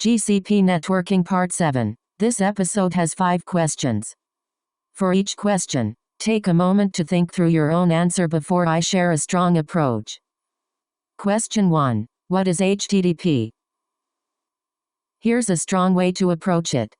GCP Networking Part 7. This episode has 5 questions. For each question, take a moment to think through your own answer before I share a strong approach. Question 1. What is HTTP? Here's a strong way to approach it.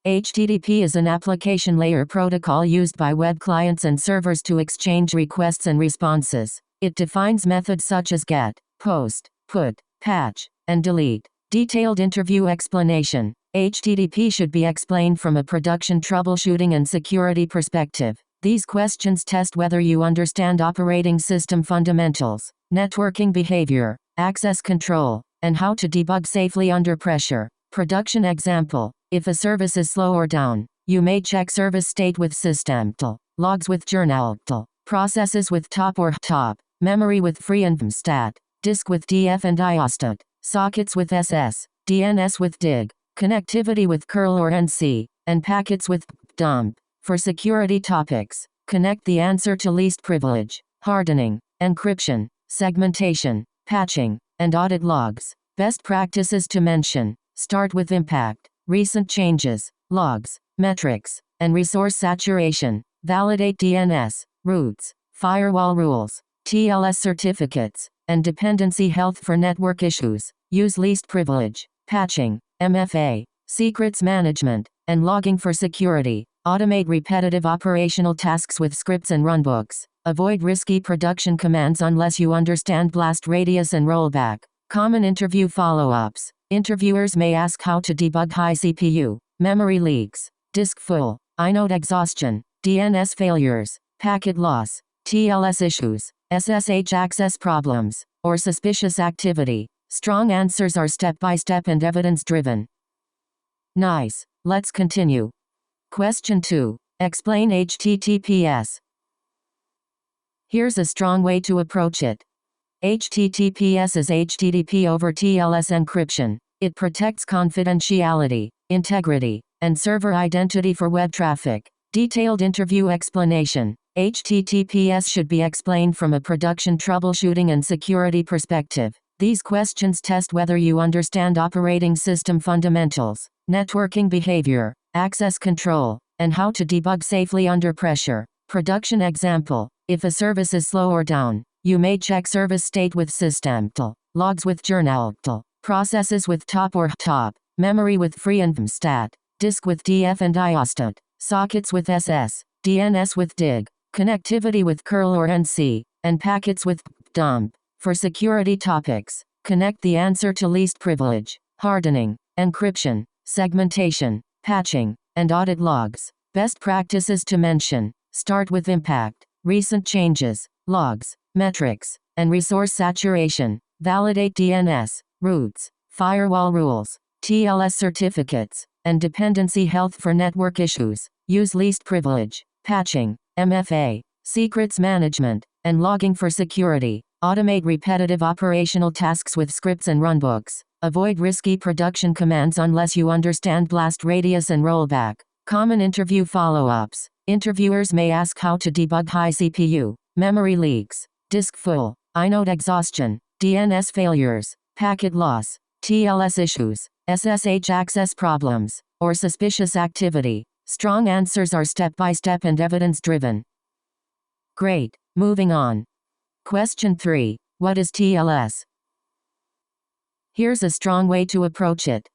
HTTP is an application layer protocol used by web clients and servers to exchange requests and responses. It defines methods such as GET, POST, PUT, PATCH, and DELETE. Detailed interview explanation. HTTP should be explained from a production troubleshooting and security perspective. These questions test whether you understand operating system fundamentals, networking behavior, access control, and how to debug safely under pressure. Production example. If a service is slow or down, you may check service state with systemtl, logs with journaltl, processes with top or top, memory with free and stat, disk with df and iostat, sockets with ss, DNS with dig, connectivity with curl or nc, and packets with dump. For security topics, connect the answer to least privilege, hardening, encryption, segmentation, patching, and audit logs. Best practices to mention. Start with impact, recent changes, logs, metrics, and resource saturation. Validate DNS, routes, firewall rules, TLS certificates, and dependency health for network issues. Use least privilege, patching, MFA, secrets management, and logging for security. Automate repetitive operational tasks with scripts and runbooks. Avoid risky production commands unless you understand blast radius and rollback. Common interview follow-ups. Interviewers may ask how to debug high CPU, memory leaks, disk full, inode exhaustion, DNS failures, packet loss, TLS issues, SSH access problems, or suspicious activity. Strong answers are step-by-step and evidence-driven. Nice. Let's continue. Question 2. Explain HTTPS. Here's a strong way to approach it. HTTPS is HTTP over TLS encryption. It protects confidentiality, integrity, and server identity for web traffic. Detailed interview explanation. HTTPS should be explained from a production troubleshooting and security perspective. These questions test whether you understand operating system fundamentals, networking behavior, access control, and how to debug safely under pressure. Production example. If a service is slow or down, you may check service state with systemtl, logs with journaltl, processes with top or top, memory with free and stat, disk with df and iostat, sockets with ss, DNS with dig, connectivity with curl or nc, and packets with dump. For security topics, connect the answer to least privilege, hardening, encryption, segmentation, patching, and audit logs. Best practices to mention. Start with impact, recent changes, logs, metrics, and resource saturation. Validate DNS, routes, firewall rules, TLS certificates, and dependency health for network issues. Use least privilege, patching, MFA, secrets management, and logging for security. Automate repetitive operational tasks with scripts and runbooks. Avoid risky production commands unless you understand blast radius and rollback. Common interview follow-ups. Interviewers may ask how to debug high CPU, memory leaks, disk full, inode exhaustion, DNS failures, packet loss, TLS issues, SSH access problems, or suspicious activity. Strong answers are step-by-step and evidence-driven. Great. Moving on. Question 3. What is TLS? Here's a strong way to approach it.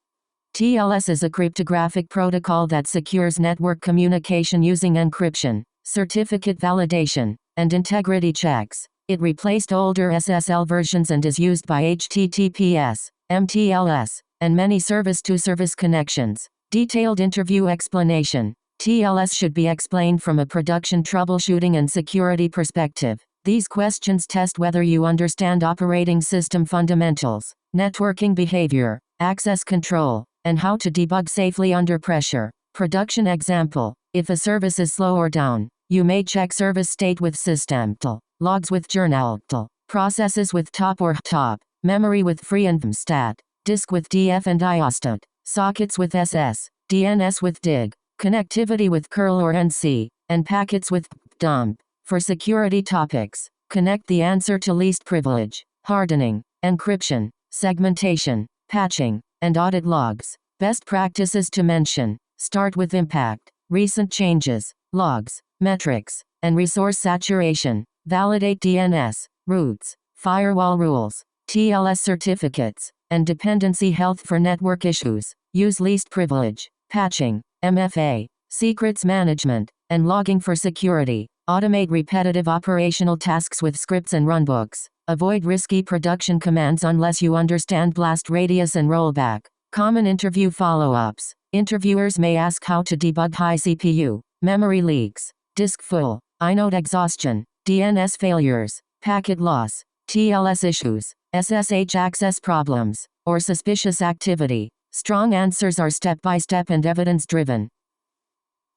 TLS is a cryptographic protocol that secures network communication using encryption, certificate validation, and integrity checks. It replaced older SSL versions and is used by HTTPS, MTLS, and many service-to-service connections. Detailed interview explanation. TLS should be explained from a production troubleshooting and security perspective. These questions test whether you understand operating system fundamentals, networking behavior, access control, and how to debug safely under pressure. Production example. If a service is slow or down, you may check service state with systemtl, logs with journaltl, processes with top or top, memory with free and stat, disk with df and iostat, sockets with ss, DNS with dig, connectivity with curl or nc, and packets with dump. For security topics, connect the answer to least privilege, hardening, encryption, segmentation, patching, and audit logs. Best practices to mention. Start with impact, recent changes, logs, metrics, and resource saturation. Validate DNS, routes, firewall rules, TLS certificates, and dependency health for network issues. Use least privilege, patching, MFA, secrets management, and logging for security. Automate repetitive operational tasks with scripts and runbooks. Avoid risky production commands unless you understand blast radius and rollback. Common interview follow-ups. Interviewers may ask how to debug high CPU, memory leaks, disk full, inode exhaustion, DNS failures, packet loss, TLS issues, SSH access problems, or suspicious activity. Strong answers are step-by-step and evidence-driven.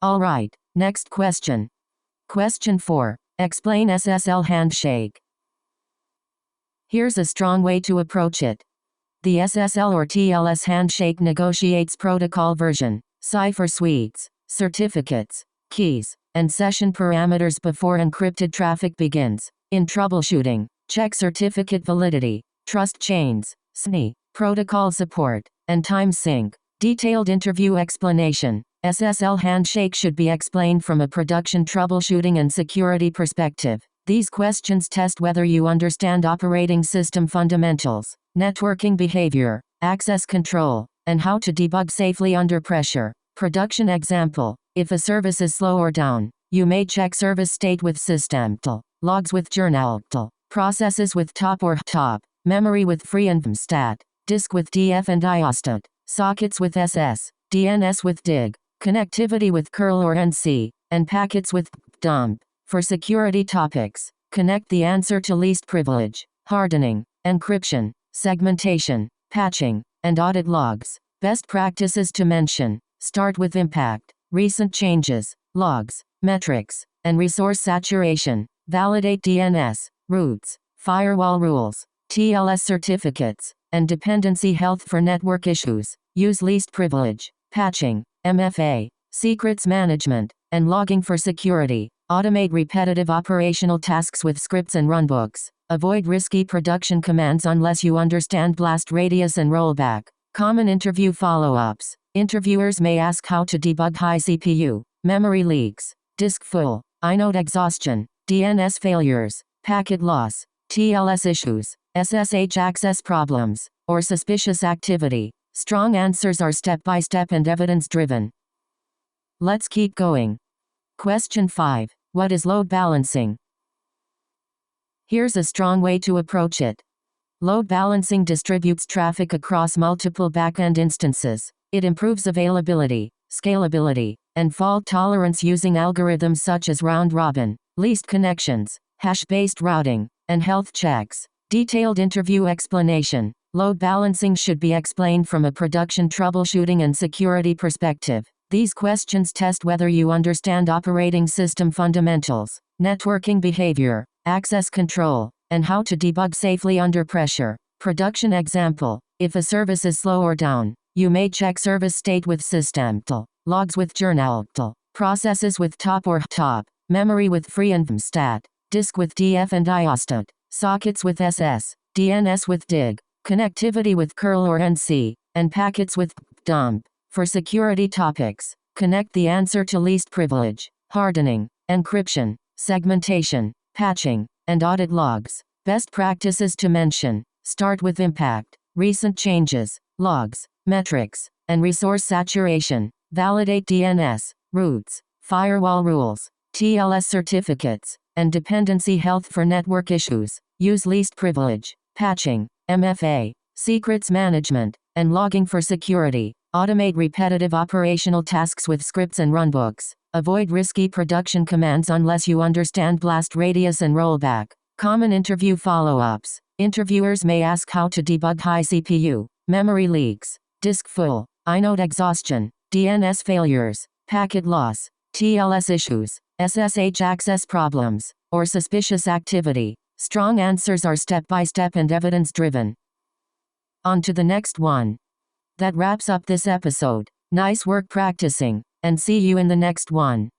Alright, next question. Question 4. Explain SSL handshake. Here's a strong way to approach it. The SSL or TLS handshake negotiates protocol version, cipher suites, certificates, keys, and session parameters before encrypted traffic begins. In troubleshooting, check certificate validity, trust chains, SNI, protocol support, and time sync. Detailed interview explanation. SSL handshake should be explained from a production troubleshooting and security perspective. These questions test whether you understand operating system fundamentals, networking behavior, access control, and how to debug safely under pressure. Production example. If a service is slow or down, you may check service state with systemtl, logs with journaltl, processes with top or top, memory with free and stat, disk with df and iostat, sockets with ss, DNS with dig, connectivity with curl or nc, and packets with dump. For security topics, connect the answer to least privilege, hardening, encryption, segmentation, patching, and audit logs. Best practices to mention. Start with impact, recent changes, logs, metrics, and resource saturation. Validate DNS, routes, firewall rules, TLS certificates, and dependency health for network issues. Use least privilege, patching, MFA, secrets management, and logging for security. Automate repetitive operational tasks with scripts and runbooks. Avoid risky production commands unless you understand blast radius and rollback. Common interview follow-ups. Interviewers may ask how to debug high CPU, memory leaks, disk full, inode exhaustion, DNS failures, packet loss, TLS issues, SSH access problems, or suspicious activity. Strong answers are step-by-step and evidence-driven. Let's keep going. Question 5. What is load balancing? Here's a strong way to approach it. Load balancing distributes traffic across multiple backend instances. It improves availability, scalability, and fault tolerance using algorithms such as round-robin, least connections, hash-based routing, and health checks. Detailed interview explanation. Load balancing should be explained from a production troubleshooting and security perspective. These questions test whether you understand operating system fundamentals, networking behavior, access control, and how to debug safely under pressure. Production example. If a service is slow or down, you may check service state with systemtl, logs with journaltl, processes with top or top, memory with free and stat, disk with df and iostat, sockets with ss, DNS with dig, connectivity with curl or nc, and packets with dump. For security topics, connect the answer to least privilege, hardening, encryption, segmentation, patching, and audit logs. Best practices to mention. Start with impact, recent changes, logs, metrics, and resource saturation. Validate DNS, routes, firewall rules, TLS certificates, and dependency health for network issues. Use least privilege, patching, MFA, secrets management, and logging for security. Automate repetitive operational tasks with scripts and runbooks. Avoid risky production commands unless you understand blast radius and rollback. Common interview follow-ups. Interviewers may ask how to debug high CPU, memory leaks, disk full, inode exhaustion, DNS failures, packet loss, TLS issues, SSH access problems, or suspicious activity. Strong answers are step-by-step and evidence-driven. On to the next one. That wraps up this episode. Nice work practicing, and see you in the next one.